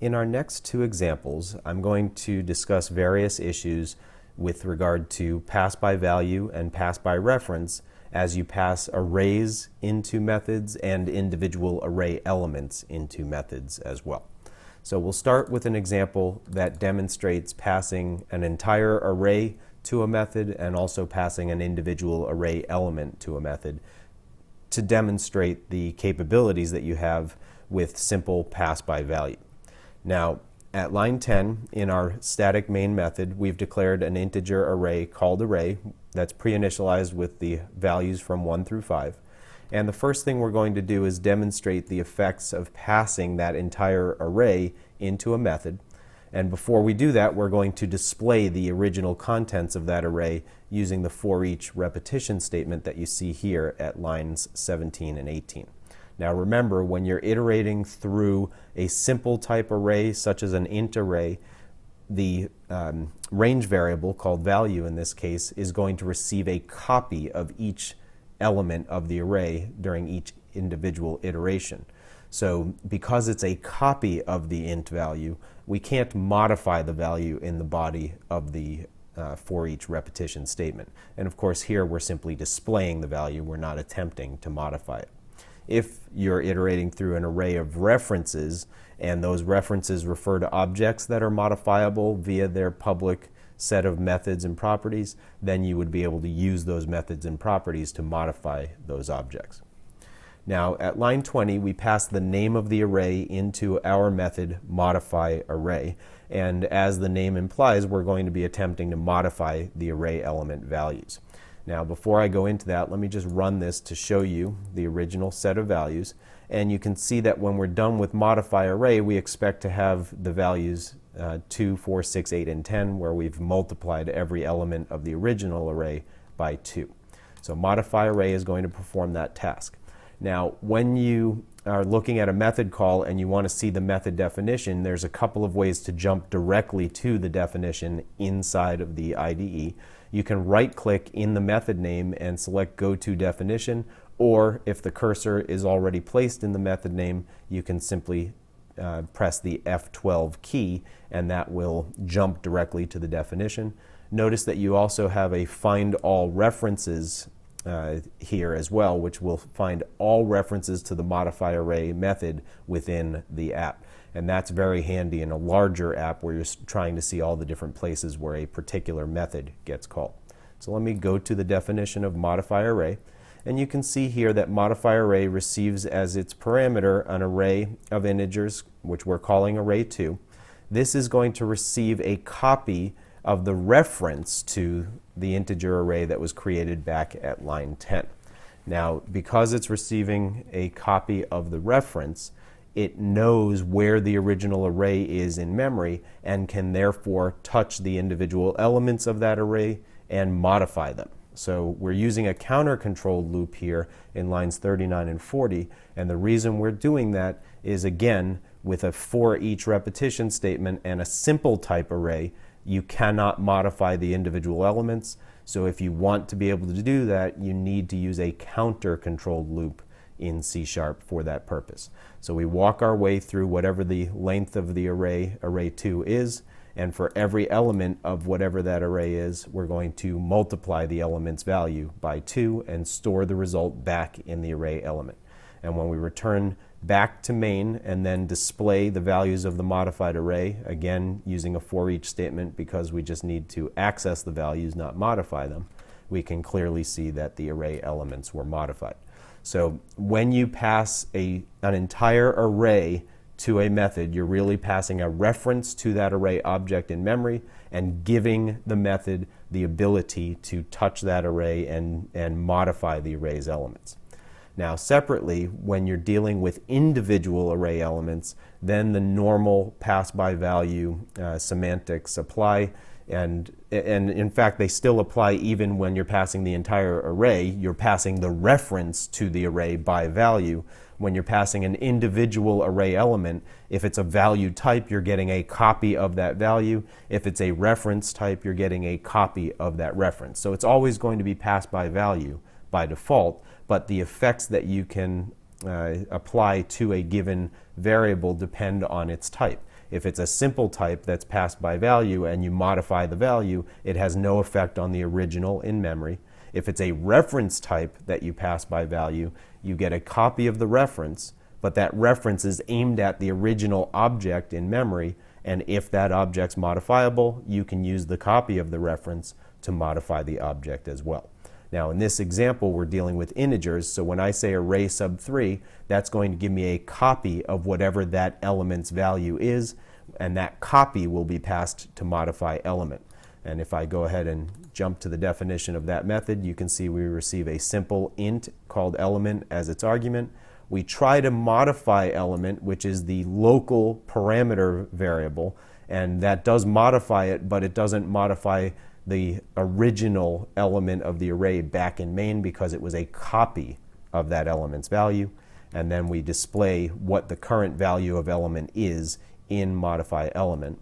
In our next two examples, I'm going to discuss various issues with regard to pass by value and pass by reference as you pass arrays into methods and individual array elements into methods as well. So we'll start with an example that demonstrates passing an entire array to a method and also passing an individual array element to a method to demonstrate the capabilities that you have with simple pass by value. Now, at line 10, in our static main method, we've declared an integer array called array that's pre-initialized with the values from 1 through 5. And the first thing we're going to do is demonstrate the effects of passing that entire array into a method. And before we do that, we're going to display the original contents of that array using the for each repetition statement that you see here at lines 17 and 18. Now remember, when you're iterating through a simple type array, such as an int array, the range variable, called value in this case, is going to receive a copy of each element of the array during each individual iteration. So because it's a copy of the int value, we can't modify the value in the body of the for each repetition statement. And of course here we're simply displaying the value, we're not attempting to modify it. If you're iterating through an array of references and those references refer to objects that are modifiable via their public set of methods and properties, then you would be able to use those methods and properties to modify those objects. Now at line 20, we pass the name of the array into our method modify array, and as the name implies, we're going to be attempting to modify the array element values. Now before I go into that, let me just run this to show you the original set of values, and you can see that when we're done with modify array, we expect to have the values 2, 4, 6, 8, and 10, where we've multiplied every element of the original array by 2. So modify array is going to perform that task. Now when you are looking at a method call and you want to see the method definition, there's a couple of ways to jump directly to the definition inside of the IDE. You can right-click in the method name and select Go to Definition, or if the cursor is already placed in the method name, you can simply press the F12 key and that will jump directly to the definition. Notice that you also have a Find All References here as well, which will find all references to the modify array method within the app. And that's very handy in a larger app where you're trying to see all the different places where a particular method gets called. So let me go to the definition of modify array, and you can see here that modify array receives as its parameter an array of integers, which we're calling array 2. This is going to receive a copy of the reference to the integer array that was created back at line 10. Now, because it's receiving a copy of the reference, it knows where the original array is in memory and can therefore touch the individual elements of that array and modify them. So we're using a counter-controlled loop here in lines 39 and 40, and the reason we're doing that is, again, with a for each repetition statement and a simple type array, you cannot modify the individual elements. So if you want to be able to do that, you need to use a counter-controlled loop in C# for that purpose. So we walk our way through whatever the length of the array, array 2 is, and for every element of whatever that array is, we're going to multiply the element's value by 2 and store the result back in the array element. And when we return back to main and then display the values of the modified array, again using a for each statement because we just need to access the values, not modify them, we can clearly see that the array elements were modified. So when you pass an entire array to a method, you're really passing a reference to that array object in memory and giving the method the ability to touch that array and modify the array's elements. Now separately, when you're dealing with individual array elements, then the normal pass by value semantics apply, and in fact they still apply even when you're passing the entire array. You're passing the reference to the array by value. When you're passing an individual array element, if it's a value type, you're getting a copy of that value. If it's a reference type, you're getting a copy of that reference. So it's always going to be passed by value by default, but the effects that you can apply to a given variable depend on its type. If it's a simple type that's passed by value and you modify the value, it has no effect on the original in memory. If it's a reference type that you pass by value, you get a copy of the reference, but that reference is aimed at the original object in memory, and if that object's modifiable, you can use the copy of the reference to modify the object as well. Now in this example, we're dealing with integers, so when I say array sub 3, that's going to give me a copy of whatever that element's value is, and that copy will be passed to modify element. And if I go ahead and jump to the definition of that method, you can see we receive a simple int called element as its argument. We try to modify element, which is the local parameter variable, and that does modify it, but it doesn't modify the original element of the array back in main because it was a copy of that element's value. And then we display what the current value of element is in modify element.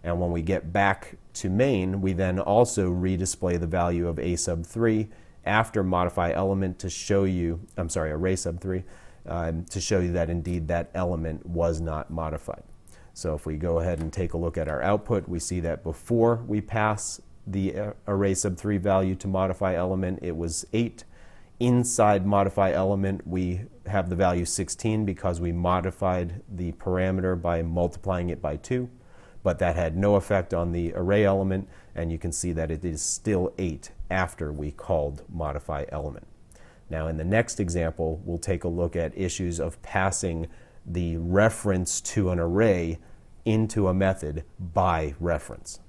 And when we get back to main, we then also redisplay the value of a sub 3 after modify element to show you, array sub 3, to show you that indeed that element was not modified. So if we go ahead and take a look at our output, we see that before we pass the array sub 3 value to modify element, it was 8. Inside modify element, we have the value 16 because we modified the parameter by multiplying it by 2. But that had no effect on the array element, and you can see that it is still 8 after we called modify element. Now in the next example, we'll take a look at issues of passing the reference to an array into a method by reference.